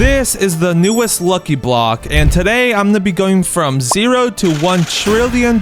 This is the newest lucky block, and today I'm gonna be going from 0 to $1 trillion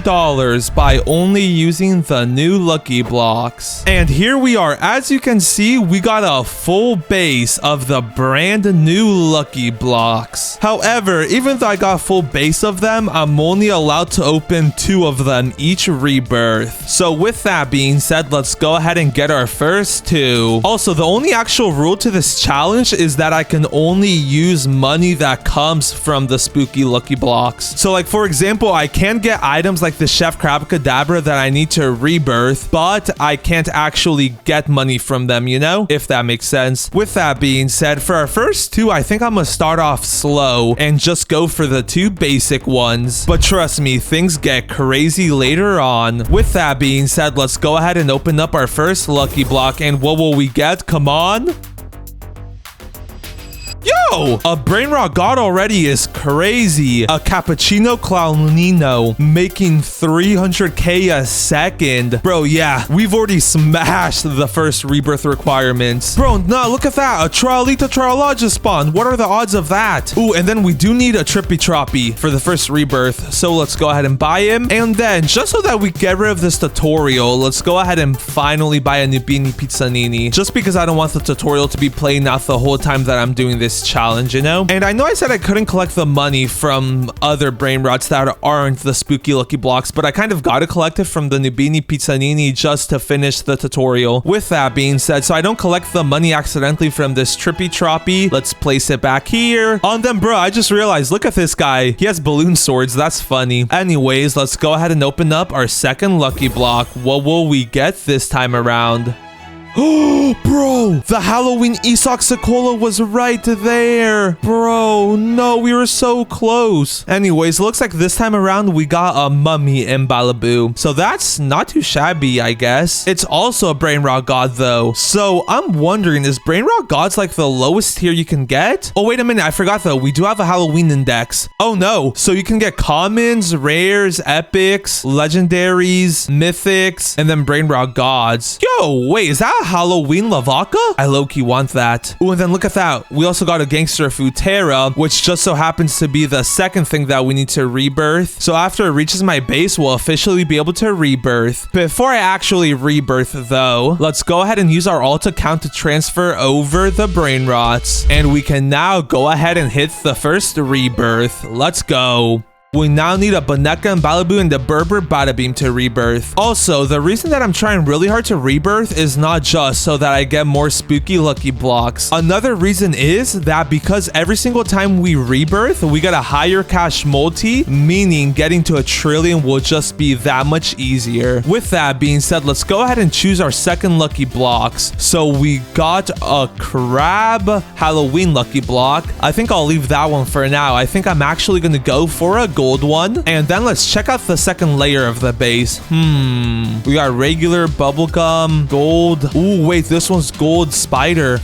by only using the new lucky blocks. And here we are. As you can see, we got a full base of the brand new lucky blocks. However, even though I got a full base of them, I'm only allowed to open 2 of them each rebirth. So with that being said, let's go ahead and get our first 2. Also, the only actual rule to this challenge is that I can only use money that comes from the spooky lucky blocks. So like, for example, I can get items like the Chef Crabacadabra that I need to rebirth, but I can't actually get money from them, you know, if that makes sense. With that being said, for our first 2, I think I'm gonna start off slow and just go for the 2 basic ones. But trust me, things get crazy later on. With that being said, let's go ahead and open up our first lucky block, and what will we get? Come on. Yo, a brain rot god already is crazy. A cappuccino clownino making 300k a second. Bro, yeah, we've already smashed the first rebirth requirements. Bro, nah, look at that. A Trialita Triala just spawned. What are the odds of that? Ooh, and then we do need a Trippy Troppy for the first rebirth. So let's go ahead and buy him. And then, just so that we get rid of this tutorial, let's go ahead and finally buy a Nubini Pizzanini. Just because I don't want the tutorial to be playing out the whole time that I'm doing this challenge, you know? And I know I said I couldn't collect the money from other brain rots that aren't the spooky lucky blocks, but I kind of gotta collect it from the Nubini Pizzanini just to finish the tutorial. With that being said, so I don't collect the money accidentally from this Trippy Troppy, let's place it back here. On them, bro, I just realized, look at this guy. He has balloon swords. That's funny. Anyways, let's go ahead and open up our second lucky block. What will we get this time around? Oh, bro, the Halloween Isak Sekola was right there. Bro, no, we were so close. Anyways, looks like this time around we got a mummy in Balaboo. So that's not too shabby, I guess. It's also a brain rot god though. So I'm wondering, is brain rot gods like the lowest tier you can get? Oh, wait a minute, I forgot though. We do have a Halloween index. Oh no, so you can get commons, rares, epics, legendaries, mythics, and then brain rot gods. Yo, wait, is that a Halloween Lavaka? I low-key want that. Ooh, and then look at that. We also got a Gangster Futera, which just so happens to be the second thing that we need to rebirth. So after it reaches my base, we'll officially be able to rebirth. Before I actually rebirth though, let's go ahead and use our alt account to transfer over the brain rots. And we can now go ahead and hit the first rebirth. Let's go. We now need a Boneka and Balaboo and the Berber Bada Beam to rebirth. Also, the reason that I'm trying really hard to rebirth is not just so that I get more spooky lucky blocks. Another reason is that because every single time we rebirth, we get a higher cash multi, meaning getting to 1 trillion will just be that much easier. With that being said, let's go ahead and choose our second lucky blocks. So we got a Crab Halloween lucky block. I think I'll leave that one for now. I think I'm actually going to go for a gold one. And then let's check out the second layer of the base. We got regular bubblegum, gold. Ooh, wait, this one's gold spider.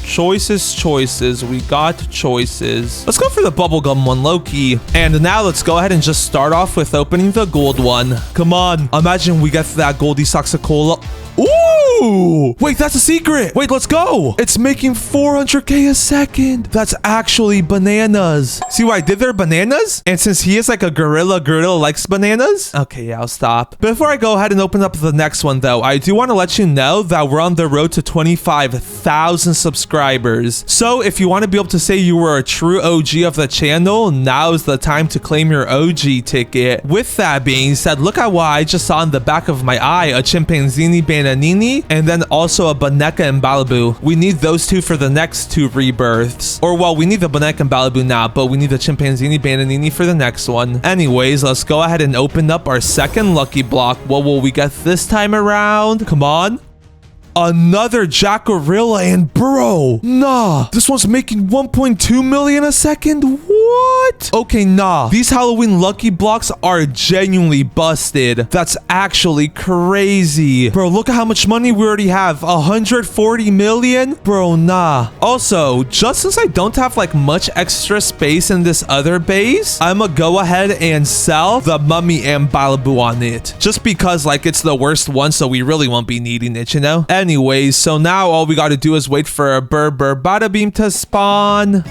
Choices. We got choices. Let's go for the bubblegum one, low-key. And now let's go ahead and just start off with opening the gold one. Come on. Imagine we get that Goldie Saxacola. Ooh! Wait, that's a secret. Wait, let's go. It's making 400k a second. That's actually bananas. See what I did there? Bananas? And since he is like a gorilla likes bananas. Okay, yeah, I'll stop. Before I go ahead and open up the next one though, I do want to let you know that we're on the road to 25,000 subscribers. So if you want to be able to say you were a true OG of the channel, now is the time to claim your OG ticket. With that being said, look at what I just saw in the back of my eye. A chimpanzini bananini, and then also a Boneka and Balaboo. We need those 2 for the next 2 rebirths. Or well, we need the Boneka and Balaboo now, but we need the chimpanzini bananini for the next one. Anyways, let's go ahead and open up our second lucky block. What will we get this time around? Come on. Another Jackarilla, and bro, nah, this one's making 1.2 million a second. What? What? Okay, nah. These Halloween lucky blocks are genuinely busted. That's actually crazy. Bro, look at how much money we already have. 140 million? Bro, nah. Also, just since I don't have like much extra space in this other base, I'ma go ahead and sell the mummy and Balabu on it. Just because like it's the worst one, so we really won't be needing it, you know? Anyways, so now all we gotta do is wait for a Bada Beam to spawn.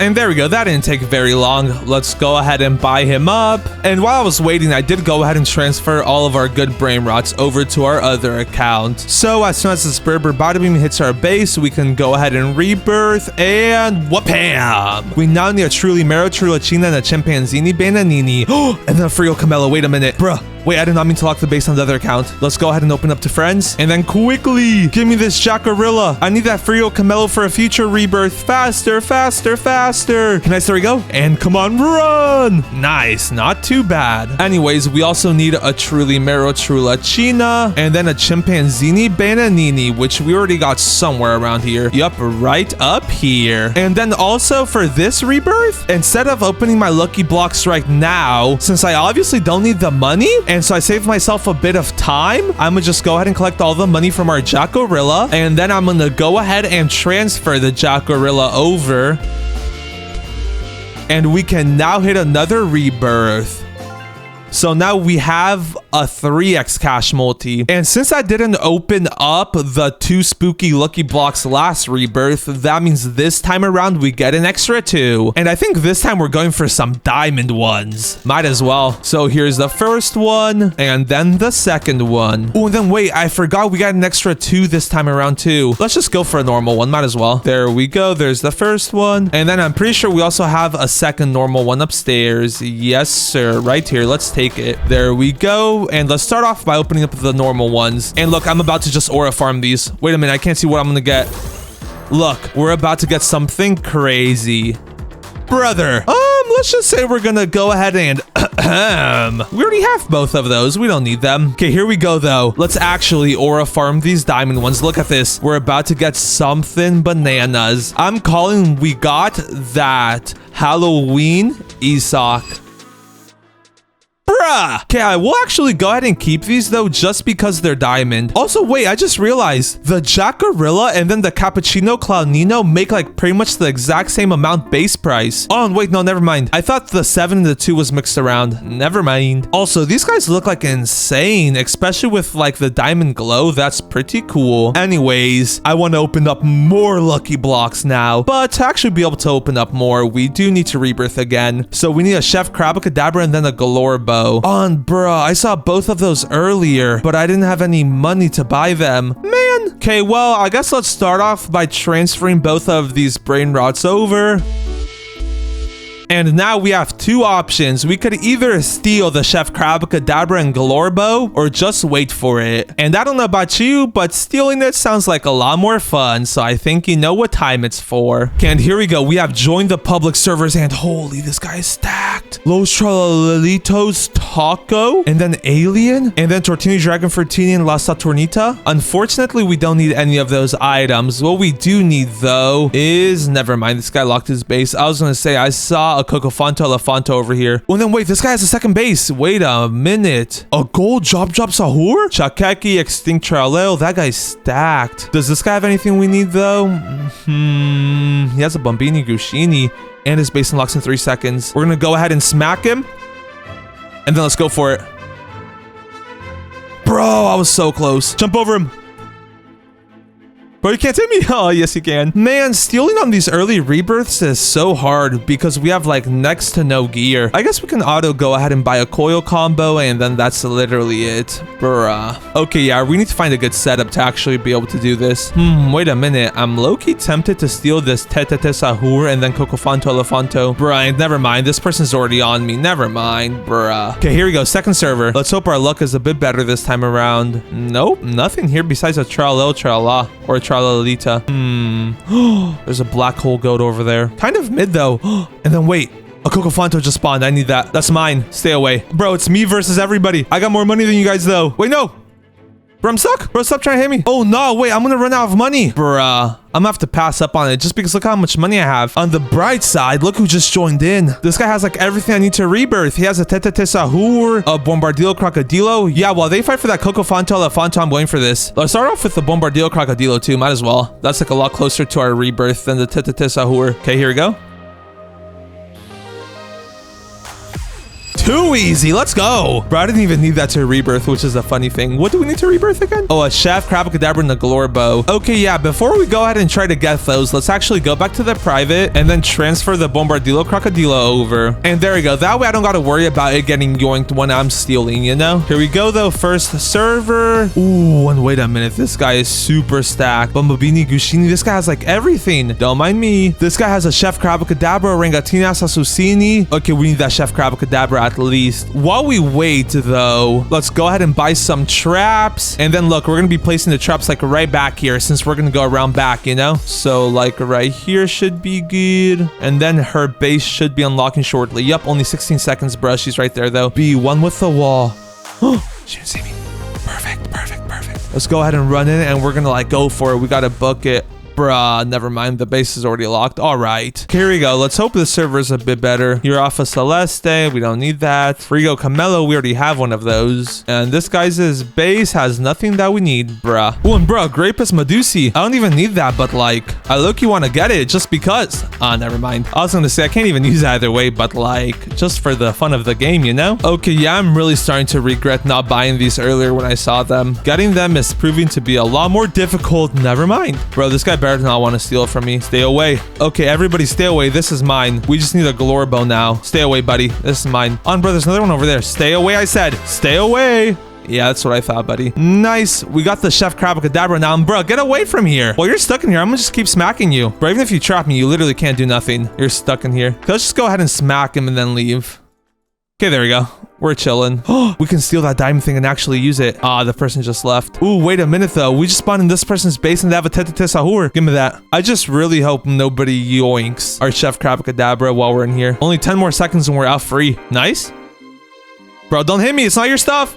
And there we go. That didn't take very long. Let's go ahead and buy him up. And while I was waiting, I did go ahead and transfer all of our good brain rots over to our other account. So as soon as this bada beam hits our base, we can go ahead and rebirth and whoopam. We now need a truly Mero, Trulachina, and a Chimpanzini Bananini. And then a Frio Camelo. Wait a minute. Bruh. Wait, I did not mean to lock the base on the other account. Let's go ahead and open up to friends. And then quickly, give me this Jackarilla. I need that Frio Camelo for a future rebirth. Faster, faster, faster. Nice, there we go. And come on, run. Nice, not too bad. Anyways, we also need a truly Mero Trulachina and then a Chimpanzini Bananini, which we already got somewhere around here. Yup, right up here. And then also for this rebirth, instead of opening my lucky blocks right now, since I obviously don't need the money, and so I saved myself a bit of time, I'm gonna just go ahead and collect all the money from our Jackarilla, and then I'm gonna go ahead and transfer the Jackarilla over. And we can now hit another rebirth. So now we have a 3x cash multi. And since I didn't open up the 2 spooky lucky blocks last rebirth, that means this time around we get an extra 2. And I think this time we're going for some diamond ones. Might as well. So here's the first one and then the second one. Oh, and then wait, I forgot we got an extra 2 this time around too. Let's just go for a normal one. Might as well. There we go. There's the first one. And then I'm pretty sure we also have a second normal one upstairs. Yes, sir. Right here. Let's take it. There we go. And let's start off by opening up the normal ones. And look, I'm about to just aura farm these. Wait a minute, I can't see what I'm gonna get. Look, we're about to get something crazy. Brother, let's just say we're gonna go ahead and we already have both of those. We don't need them. Okay, here we go though. Let's actually aura farm these diamond ones. Look at this. We're about to get something bananas. I'm calling we got that Halloween Isak. Bruh. Okay, I will actually go ahead and keep these though, just because they're diamond. Also, wait, I just realized the Jackarilla and then the Cappuccino Clownino make like pretty much the exact same amount base price. Oh, and wait, no, never mind. I thought the 7 and the 2 was mixed around. Never mind. Also, these guys look like insane, especially with like the diamond glow. That's pretty cool. Anyways, I want to open up more lucky blocks now, but to actually be able to open up more, we do need to rebirth again. So we need a Chef Crabacadabra and then a Galore Bow. On, bruh, I saw both of those earlier, but I didn't have any money to buy them. Man. Okay, well, I guess let's start off by transferring both of these brain rots over. And now we have 2 options. We could either steal the Chef Crabacadabra and Galore Bow or just wait for it. And I don't know about you, but stealing it sounds like a lot more fun. So I think you know what time it's for. Okay, and here we go. We have joined the public servers and holy, this guy is stacked. Los Tralalitos Taco and then Alien and then Tortini Dragon Fertini and La Saturnita. Unfortunately, we don't need any of those items. What we do need though is, never mind, this guy locked his base. I was gonna say I saw a Cocofonto Elefanto over here. Oh, and then wait, this guy has a second base. Wait a minute. A gold Job Sahur? Chakeki, Extinct Traleo. That guy's stacked. Does this guy have anything we need though? He has a Bombini Gushini and his base unlocks in 3 seconds. We're gonna go ahead and smack him. And then let's go for it. Bro, I was so close. Jump over him. Bro, you can't hit me. Oh, yes, you can. Man, stealing on these early rebirths is so hard because we have like next to no gear. I guess we can auto go ahead and buy a coil combo and then that's literally it. Bruh. Okay, yeah, we need to find a good setup to actually be able to do this. Wait a minute. I'm low-key tempted to steal this Tete Sahur and then Cocofonto Elefanto. Bruh, never mind. This person's already on me. Never mind, bruh. Okay, here we go. Second server. Let's hope our luck is a bit better this time around. Nope, nothing here besides a Tralala or a Tralalita. There's a black hole goat over there. Kind of mid though. And then wait, a Cocofonto just spawned. I need that. That's mine. Stay away. Bro, it's me versus everybody. I got more money than you guys though. Wait, no. Bro, I'm stuck. Bro, stop trying to hit me. Oh, no. Wait, I'm going to run out of money. Bruh. I'm gonna have to pass up on it just because look how much money I have. On the bright side, look who just joined in. This guy has like everything I need to rebirth. He has a Tete Sahur, a Bombardillo Crocodilo. Yeah, while they fight for that Coco Fanto Elefanto, I'm going for this. Let's start off with the Bombardillo Crocodilo too. Might as well. That's like a lot closer to our rebirth than the Tete Sahur. Okay, here we go. Too easy. Let's go. Bro, I didn't even need that to rebirth, which is a funny thing. What do we need to rebirth again? Oh, a Chef, Crabacadabra, and a Galore Bow. Okay, yeah. Before we go ahead and try to get those, let's actually go back to the private and then transfer the Bombardillo Crocodilo over. And there we go. That way I don't got to worry about it getting yoinked when I'm stealing, you know? Here we go, though. First server. Ooh, and wait a minute. This guy is super stacked. Bumbabini Gushini. This guy has like everything. Don't mind me. This guy has a Chef Crabacadabra, Rangatina Sasusini. Okay, we need that Chef Crabacadabra at least. While we wait though, let's go ahead and buy some traps. And then look, we're gonna be placing the traps like right back here since we're gonna go around back, you know? So like right here should be good. And then her base should be unlocking shortly. Yup, only 16 seconds, bro. She's right there though. Be one with the wall. She didn't see me. Perfect, perfect, perfect. Let's go ahead and run in and we're gonna like go for it. We gotta book it. Bruh, never mind. The base is already locked. All right. Here we go. Let's hope the server is a bit better. You're off of Celeste. We don't need that. Frigo Camelo. We already have one of those. And this guy's base has nothing that we need, bruh. Oh, and bruh, Grapus Medusi. I don't even need that, but like, I low-key want to get it just because. Ah, never mind. I was going to say, I can't even use it either way, but like, just for the fun of the game, you know? Okay, yeah, I'm really starting to regret not buying these earlier when I saw them. Getting them is proving to be a lot more difficult. Never mind. Bro, this guy better not want to steal it from me. Stay away. Okay, everybody stay away. This is mine. We just need a Galore Bow now. Stay away, buddy. This is mine. On, bro, there's another one over there. Stay away, I said. Stay away. Yeah, that's what I thought, buddy. Nice. We got the Chef Crabacadabra now. And bro, get away from here. Well, you're stuck in here. I'm gonna just keep smacking you. Bro, even if you trap me, you literally can't do nothing. You're stuck in here. Let's just go ahead and smack him and then leave. Okay, there we go. We're chilling. Oh, we can steal that diamond thing and actually use it. Ah, the person just left. Ooh, wait a minute though. We just spawned in this person's base and they have a Tete Sahur. Give me that. I just really hope nobody yoinks our Chef Crabacadabra while we're in here. Only 10 more seconds and we're out free. Nice. Bro, don't hit me. It's not your stuff.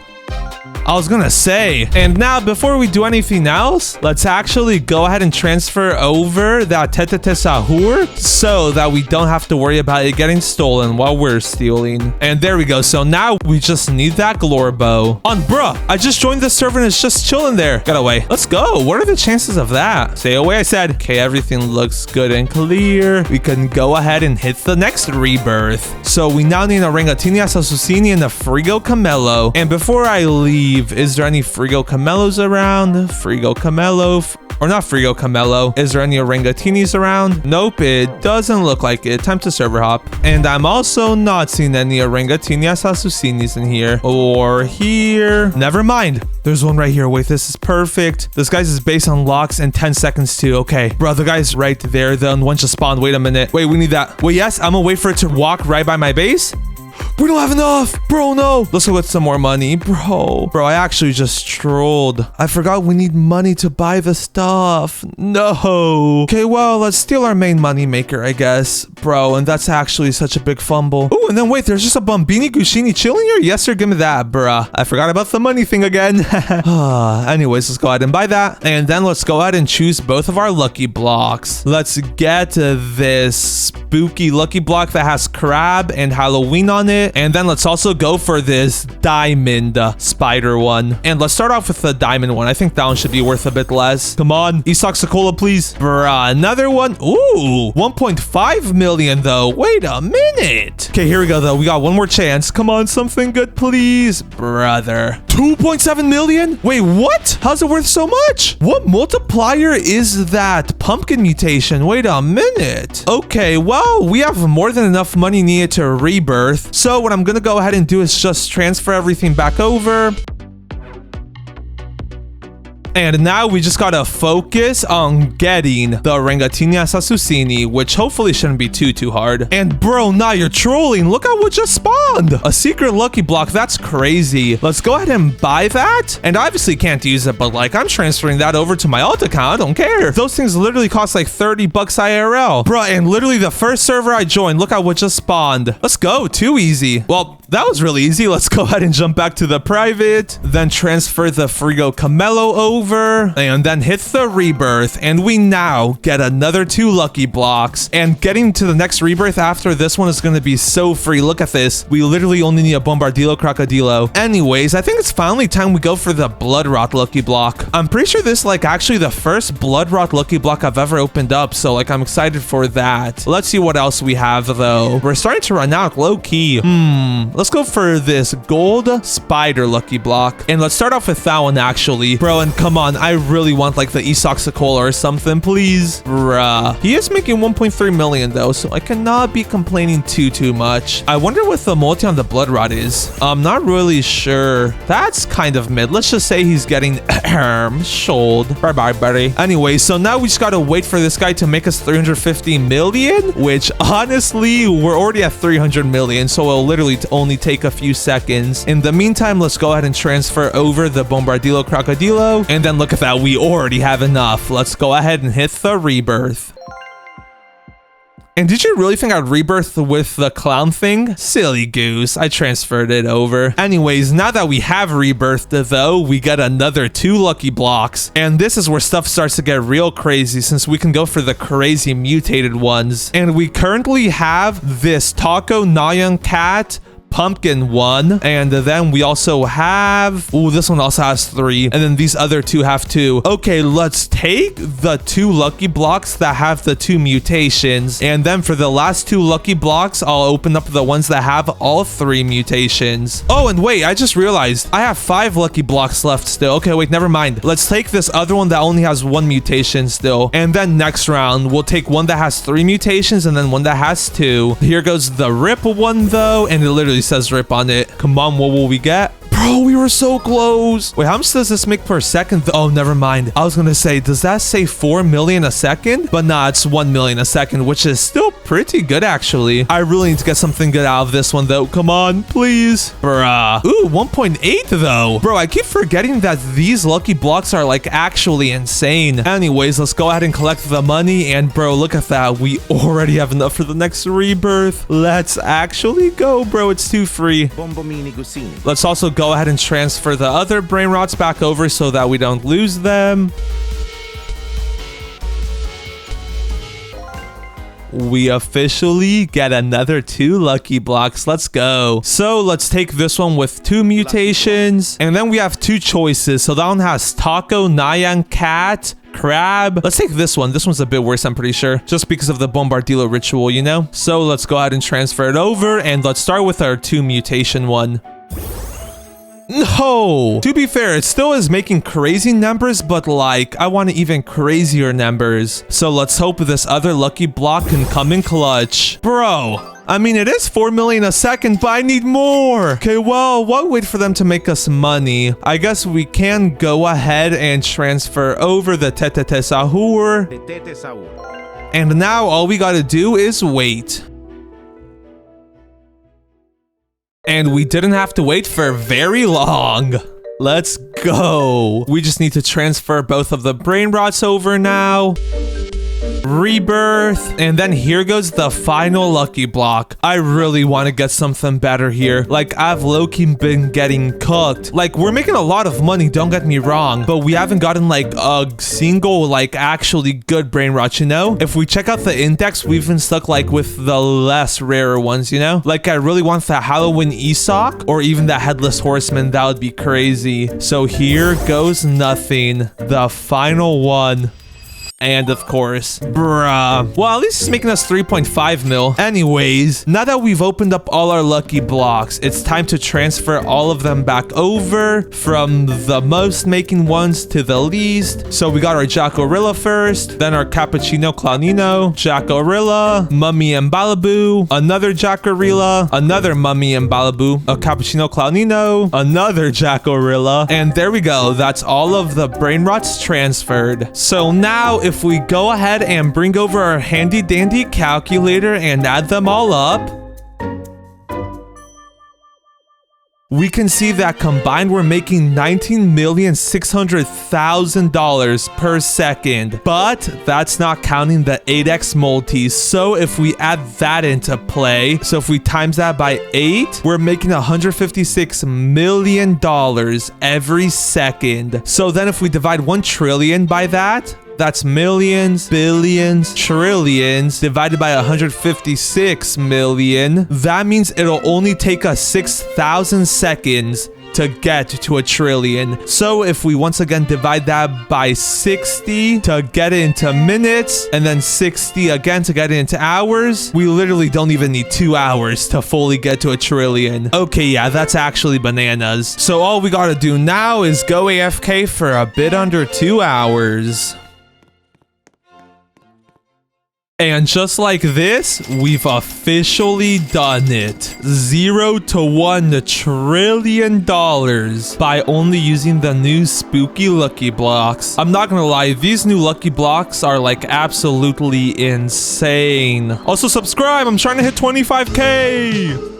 I was gonna say. And now, before we do anything else, let's actually go ahead and transfer over that Tete Sahur so that we don't have to worry about it getting stolen while we're stealing. And there we go. So now we just need that Galore Bow. On, bruh, I just joined the server and it's just chilling there. Get away. Let's go. What are the chances of that? Stay away, I said. Okay, everything looks good and clear. We can go ahead and hit the next rebirth. So we now need a Rangatina Sasusini and a Frigo Camelo. And before I leave, is there any Frigo Camelos around? Frigo Camelo, or not Frigo Camelo. Is there any Orangatinis around? Nope, it doesn't look like it. Time to server hop. And I'm also not seeing any Orangatinas Asusinis in here. Or here. Never mind. There's one right here. Wait, this is perfect. This guy's base unlocks in 10 seconds too. Okay. Bro, the guy's right there. The one just spawned. Wait a minute. Wait, we need that. Wait, yes. I'm gonna wait for it to walk right by my base. We don't have enough. Bro, no. Let's go get some more money. Bro, I actually just trolled. I forgot we need money to buy the stuff. No. Okay, well, let's steal our main money maker, I guess. Bro, and that's actually such a big fumble. Oh, and then wait, there's just a Bumbini Gushini chilling here? Yes, sir, give me that, bruh. I forgot about the money thing again. Anyways, let's go ahead and buy that. And then let's go ahead and choose both of our lucky blocks. Let's get this spooky lucky block that has crab and Halloween on it. And then let's also go for this diamond spider one. And let's start off with the diamond one. I think that one should be worth a bit less. Come on, Isaxacola, please. Bruh, another one. Ooh, 1.5 million though. Wait a minute. Okay, here we go though. We got one more chance. Come on, something good, please. Brother. 2.7 million? Wait, what? How's it worth so much? What multiplier is that? Pumpkin mutation. Wait a minute. Okay, well, we have more than enough money needed to rebirth. So what I'm gonna go ahead and do is just transfer everything back over. And now we just gotta focus on getting the Rangatina Sasusini, which hopefully shouldn't be too hard. And bro, now you're trolling. Look at what just spawned. A secret lucky block. That's crazy. Let's go ahead and buy that. And obviously can't use it, but like I'm transferring that over to my alt account. I don't care. Those things literally cost like 30 bucks IRL. Bro, and literally the first server I joined, look at what just spawned. Let's go. Too easy. Well, That was really easy. Let's go ahead and jump back to the private, then transfer the Frigo Camello over, and then hit the rebirth, and we now get another 2 lucky blocks. And getting to the next rebirth after this one is going to be so free. Look at this. We literally only need a Bombardillo Crocodilo. Anyways, I think it's finally time we go for the bloodrot lucky block. I'm pretty sure this is like actually the first bloodrot lucky block I've ever opened up, so like I'm excited for that. Let's see what else we have though. We're starting to run out low key. Let's go for this gold spider lucky block, and let's start off with that one actually. Bro, and come on, I really want like the Esoxicola or something, please. Bruh. He is making 1.3 million though, so I cannot be complaining too much. I wonder what the multi on the bloodrot is. I'm not really sure. That's kind of mid. Let's just say he's getting shouled. Bye buddy. Anyway, so now we just gotta wait for this guy to make us 350 million, which honestly we're already at 300 million, so it'll literally only take a few seconds. In the meantime, let's go ahead and transfer over the Bombardillo Crocodilo, and then look at that, we already have enough. Let's go ahead and hit the rebirth. And did you really think I'd rebirth with the clown thing? Silly goose, I transferred it over. Anyways, now that we have rebirthed though, we get another 2 lucky blocks. And this is where stuff starts to get real crazy, since we can go for the crazy mutated ones. And we currently have this Taco Nyan Cat pumpkin one, and then we also have, ooh, this one also has 3, and then these other 2 have 2. Okay, let's take the 2 lucky blocks that have the 2 mutations, and then for the last 2 lucky blocks I'll open up the ones that have all 3 mutations. Oh, and wait, I just realized I have 5 lucky blocks left still. Okay, wait, never mind. Let's take this other one that only has 1 mutation still, and then next round we'll take one that has 3 mutations and then one that has 2. Here goes the rip one though, and it literally says rip on it. Come on, what will we get? Bro, we were so close. Wait, how much does this make per second? Oh, never mind. I was gonna say, does that say 4 million a second? But nah, it's 1 million a second, which is still pretty good actually. I really need to get something good out of this one though. Come on, please. Bruh. Ooh, 1.8 though. Bro, I keep forgetting that these lucky blocks are like actually insane. Anyways, let's go ahead and collect the money, and bro, look at that. We already have enough for the next rebirth. Let's actually go, bro. It's too free. Let's also go ahead and transfer the other brain rots back over so that we don't lose them. We officially get another 2 lucky blocks. Let's go. So let's take this one with 2 mutations, and then we have 2 choices. So that one has Taco Nyan Cat Crab. Let's take this one. This one's a bit worse, I'm pretty sure, just because of the Bombardillo ritual, you know. So let's go ahead and transfer it over, and let's start with our 2 mutation one. No! To be fair, it still is making crazy numbers, but like, I want even crazier numbers. So let's hope this other lucky block can come in clutch. Bro, I mean, it is 4 million a second, but I need more. Okay, well, while we wait for them to make us money, I guess we can go ahead and transfer over the Tete Sahur. And now all we gotta do is wait. And we didn't have to wait for very long. Let's go. We just need to transfer both of the brain rots over now. Rebirth, and then here goes the final lucky block. I really want to get something better here. Like, I've low-key been getting cooked. Like, we're making a lot of money, don't get me wrong, but we haven't gotten like a single like actually good brain rot, you know. If we check out the index, we've been stuck like with the less rarer ones, you know. Like, I really want that Halloween Esoc or even that headless horseman. That would be crazy. So here goes nothing, the final one. And of course, bruh. Well, at least it's making us 3.5 mil. Anyways, now that we've opened up all our lucky blocks, it's time to transfer all of them back over from the most making ones to the least. So we got our Jackorilla first, then our Cappuccino Clownino, Jackorilla, Mummy and Balaboo, another Jackorilla, another Mummy and Balaboo, a Cappuccino Clownino, another Jackorilla, and there we go. That's all of the brain rots transferred. So now, if we go ahead and bring over our handy dandy calculator and add them all up, we can see that combined we're making $19,600,000 per second. But that's not counting the 8x multis. So if we add that into play, so if we times that by 8, we're making $156 million every second. So then if we divide 1 trillion by that, that's millions, billions, trillions divided by 156 million. That means it'll only take us 6,000 seconds to get to a trillion. So if we once again divide that by 60 to get it into minutes, and then 60 again to get it into hours, we literally don't even need 2 hours to fully get to a trillion. Okay, yeah, that's actually bananas. So all we gotta do now is go AFK for a bit under 2 hours. And just like this, we've officially done it. 0 to $1 trillion by only using the new spooky lucky blocks. I'm not gonna lie, these new lucky blocks are like absolutely insane. Also subscribe, I'm trying to hit 25K.